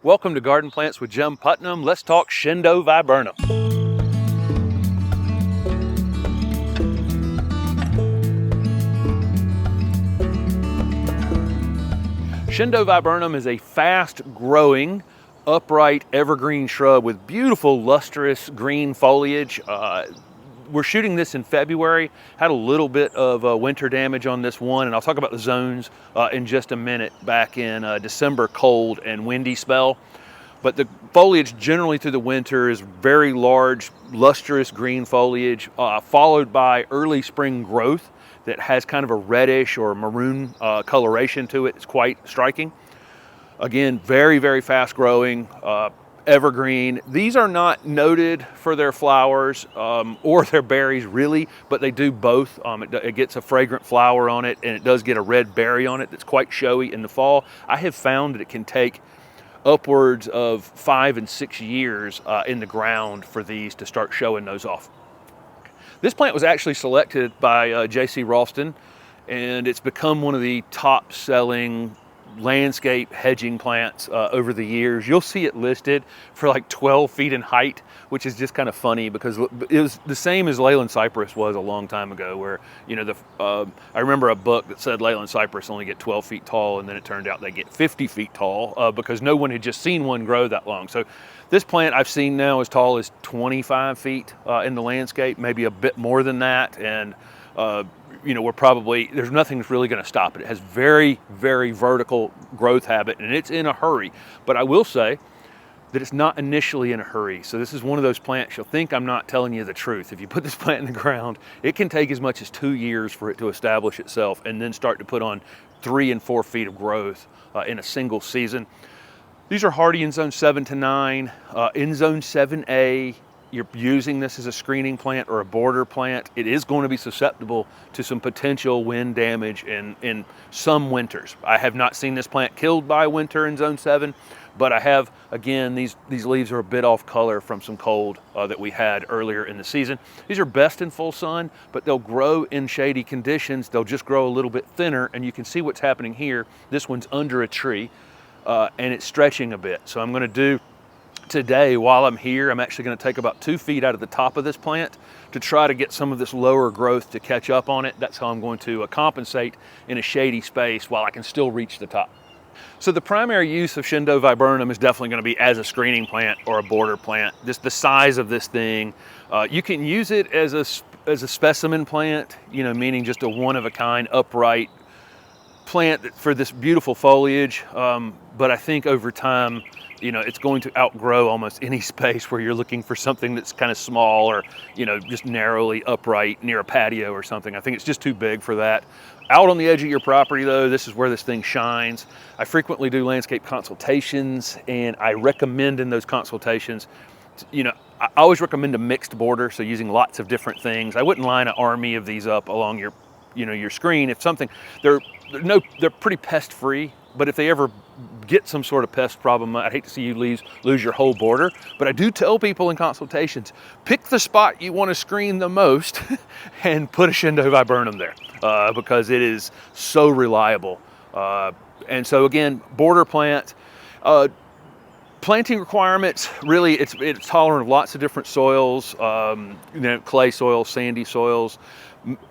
Welcome to Garden Plants with Jim Putnam. Let's talk Chindo Viburnum. Chindo Viburnum is a fast-growing, upright, evergreen shrub with beautiful, lustrous green foliage. We're shooting this in February. Had a little bit of winter damage on this one, and I'll talk about the zones in just a minute. Back in December, cold and windy spell. But the foliage generally through the winter is very large, lustrous green foliage, followed by early spring growth that has kind of a reddish or maroon coloration to it. It's quite striking. Again, very, very fast growing, evergreen. These are not noted for their flowers or their berries really, but they do both. It gets a fragrant flower on it, and it does get a red berry on it that's quite showy in the fall. I have found that it can take upwards of 5 and 6 years in the ground for these to start showing those off. This plant was actually selected by J.C. Ralston, and it's become one of the top selling landscape hedging plants over the years. You'll see it listed for like 12 feet in height, which is just kind of funny because it was the same as Leyland cypress was a long time ago, where, you know, I remember a book that said Leyland cypress only get 12 feet tall, and then it turned out they get 50 feet tall because no one had just seen one grow that long. So this plant I've seen now as tall as 25 feet in the landscape, maybe a bit more than that, and you know, there's nothing that's really going to stop it. It has very, very vertical growth habit, and it's in a hurry. But I will say that it's not initially in a hurry. So this is one of those plants, you'll think I'm not telling you the truth. If you put this plant in the ground, it can take as much as 2 years for it to establish itself and then start to put on 3 and 4 feet of growth in a single season. These are hardy in zone 7 to 9. In zone 7A, you're using this as a screening plant or a border plant, it is going to be susceptible to some potential wind damage in some winters. I have not seen this plant killed by winter in zone 7, but I have, again, these leaves are a bit off color from some cold that we had earlier in the season. These are best in full sun, but they'll grow in shady conditions. They'll just grow a little bit thinner, and you can see what's happening here. This one's under a tree, and it's stretching a bit. So I'm going to do today, while I'm here, I'm actually going to take about 2 feet out of the top of this plant to try to get some of this lower growth to catch up on it. That's how I'm going to compensate in a shady space while I can still reach the top. So the primary use of Chindo Viburnum is definitely going to be as a screening plant or a border plant. The size of this thing, you can use it as a specimen plant, you know, meaning just a one-of-a-kind upright plant for this beautiful foliage. But I think over time, you know, it's going to outgrow almost any space where you're looking for something that's kind of small or, you know, just narrowly upright near a patio or something. I think it's just too big for that. Out on the edge of your property, though, this is where this thing shines. I frequently do landscape consultations, and I recommend in those consultations, you know, I always recommend a mixed border, so using lots of different things. I wouldn't line an army of these up along your, you know, your screen. If something, they're pretty pest free, but if they ever get some sort of pest problem, I'd hate to see you lose your whole border. But I do tell people in consultations, pick the spot you want to screen the most and put a Chindo Viburnum there because it is so reliable. And so again, border plant. Planting requirements, really, it's tolerant of lots of different soils, you know, clay soils, sandy soils.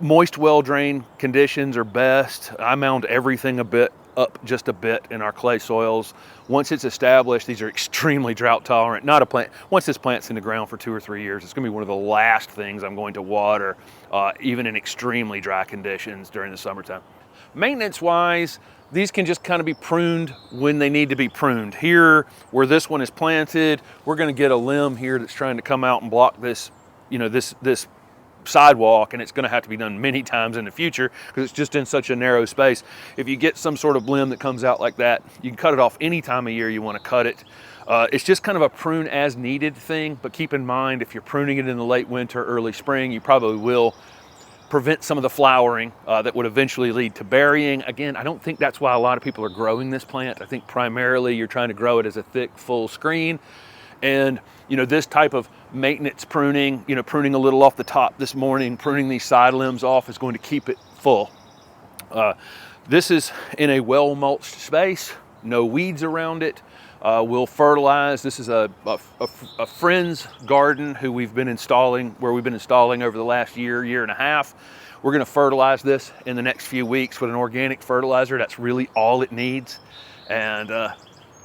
Moist, well-drained conditions are best. I mound everything up just a bit in our clay soils. Once it's established, these are extremely drought tolerant. Not a plant. Once this plant's in the ground for 2 or 3 years, it's going to be one of the last things I'm going to water, even in extremely dry conditions during the summertime. Maintenance-wise, these can just kind of be pruned when they need to be pruned. Here, where this one is planted, we're going to get a limb here that's trying to come out and block this, you know, this sidewalk, and it's going to have to be done many times in the future because it's just in such a narrow space. If you get some sort of limb that comes out like that, you can cut it off any time of year you want to cut it. It's just kind of a prune as needed thing, but keep in mind, if you're pruning it in the late winter, early spring, you probably will prevent some of the flowering that would eventually lead to berrying. Again, I don't think that's why a lot of people are growing this plant. I think primarily you're trying to grow it as a thick, full screen. And, you know, this type of maintenance pruning, you know, pruning a little off the top this morning, pruning these side limbs off is going to keep it full. This is in a well mulched space, no weeds around it. We'll fertilize. This is a friend's garden who we've been installing over the last year and a half. We're going to fertilize this in the next few weeks with an organic fertilizer. That's really all it needs, and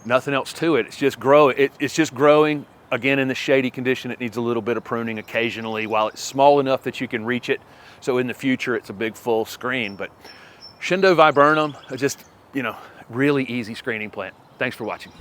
nothing else to it. It's just growing. It's just growing. Again, in the shady condition, it needs a little bit of pruning occasionally while it's small enough that you can reach it. So in the future, it's a big full screen. But Chindo viburnum, just, really easy screening plant. Thanks for watching.